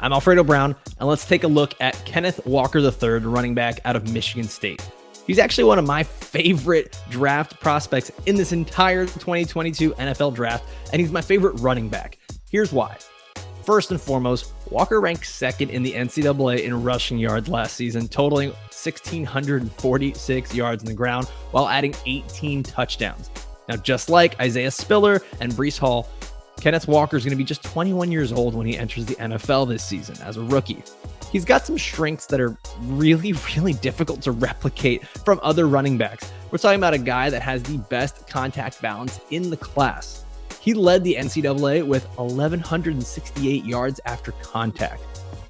I'm Alfredo Brown, and let's take a look at Kenneth Walker III, running back out of Michigan State. He's actually one of my favorite draft prospects in this entire 2022 NFL draft, and he's my favorite running back. Here's why. First and foremost, Walker ranked second in the NCAA in rushing yards last season, totaling 1,646 yards on the ground while adding 18 touchdowns. Now, just like Isaiah Spiller and Breece Hall, Kenneth Walker is going to be just 21 years old when he enters the NFL this season as a rookie. He's got some strengths that are really difficult to replicate from other running backs. We're talking about a guy that has the best contact balance in the class. He led the NCAA with 1,168 yards after contact.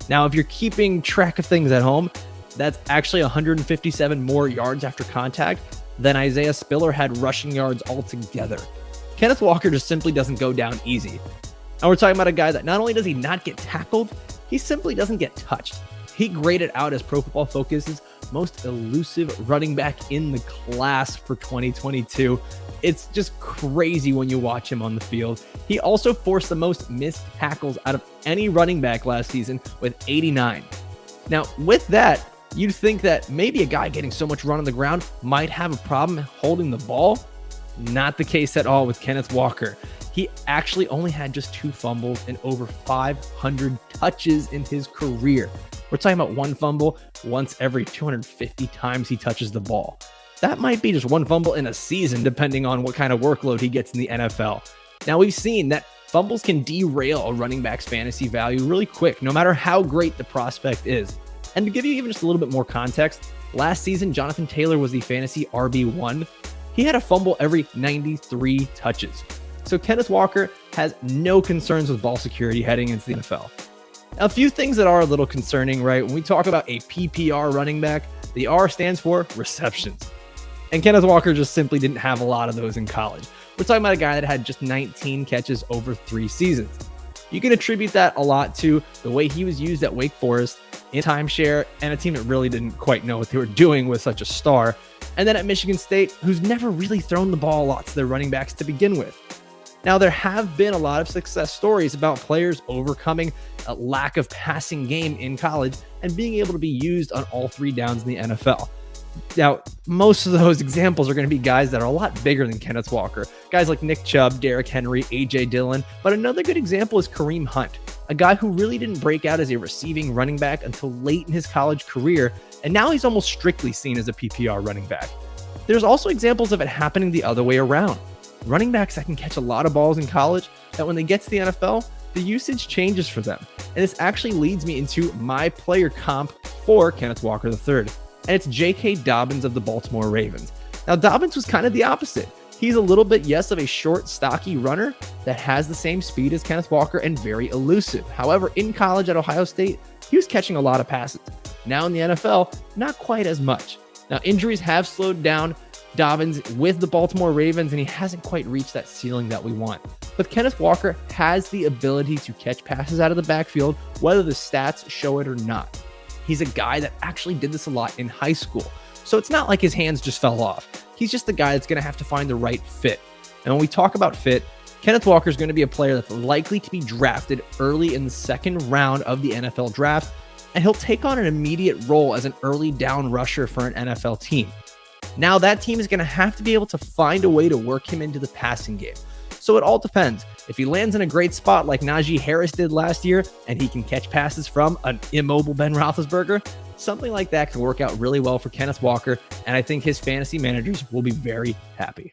Now, if you're keeping track of things at home, that's actually 157 more yards after contact than Isaiah Spiller had rushing yards altogether. Kenneth Walker just simply doesn't go down easy. And we're talking about a guy that not only does he not get tackled, he simply doesn't get touched. He graded out as Pro Football Focus's most elusive running back in the class for 2022. It's just crazy when you watch him on the field. He also forced the most missed tackles out of any running back last season with 89. Now, with that, you'd think that maybe a guy getting so much run on the ground might have a problem holding the ball. Not the case at all with Kenneth Walker. He actually only had just 2 fumbles and over 500 touches in his career. We're talking about 1 fumble once every 250 times he touches the ball. That might be just 1 fumble in a season, depending on what kind of workload he gets in the NFL. Now, we've seen that fumbles can derail a running back's fantasy value really quick, no matter how great the prospect is. And to give you even just a little bit more context, last season, Jonathan Taylor was the fantasy RB1. He had a fumble every 93 touches. So Kenneth Walker has no concerns with ball security heading into the NFL. A few things that are a little concerning, right? When we talk about a PPR running back, the R stands for receptions. And Kenneth Walker just simply didn't have a lot of those in college. We're talking about a guy that had just 19 catches over 3 seasons. You can attribute that a lot to the way he was used at Wake Forest in timeshare and a team that really didn't quite know what they were doing with such a star. And then at Michigan State, who's never really thrown the ball a lot to their running backs to begin with. Now, there have been a lot of success stories about players overcoming a lack of passing game in college and being able to be used on all 3 downs in the NFL. Now, most of those examples are going to be guys that are a lot bigger than Kenneth Walker. Guys like Nick Chubb, Derrick Henry, A.J. Dillon. But another good example is Kareem Hunt, a guy who really didn't break out as a receiving running back until late in his college career, and now he's almost strictly seen as a PPR running back. There's also examples of it happening the other way around. Running backs that can catch a lot of balls in college, that when they get to the NFL, the usage changes for them. And this actually leads me into my player comp for Kenneth Walker III. And it's J.K. Dobbins of the Baltimore Ravens. Now, Dobbins was kind of the opposite. He's a little bit, yes, of a short, stocky runner that has the same speed as Kenneth Walker and very elusive. However, in college at Ohio State, he was catching a lot of passes. Now in the NFL, not quite as much. Now, injuries have slowed down Dobbins with the Baltimore Ravens, and he hasn't quite reached that ceiling that we want. But Kenneth Walker has the ability to catch passes out of the backfield, whether the stats show it or not. He's a guy that actually did this a lot in high school. So it's not like his hands just fell off. He's just the guy that's going to have to find the right fit. And when we talk about fit, Kenneth Walker is going to be a player that's likely to be drafted early in the 2nd round of the NFL draft, and he'll take on an immediate role as an early down rusher for an NFL team. Now, that team is going to have to be able to find a way to work him into the passing game. So it all depends. If he lands in a great spot like Najee Harris did last year, and he can catch passes from an immobile Ben Roethlisberger, something like that could work out really well for Kenneth Walker, and I think his fantasy managers will be very happy.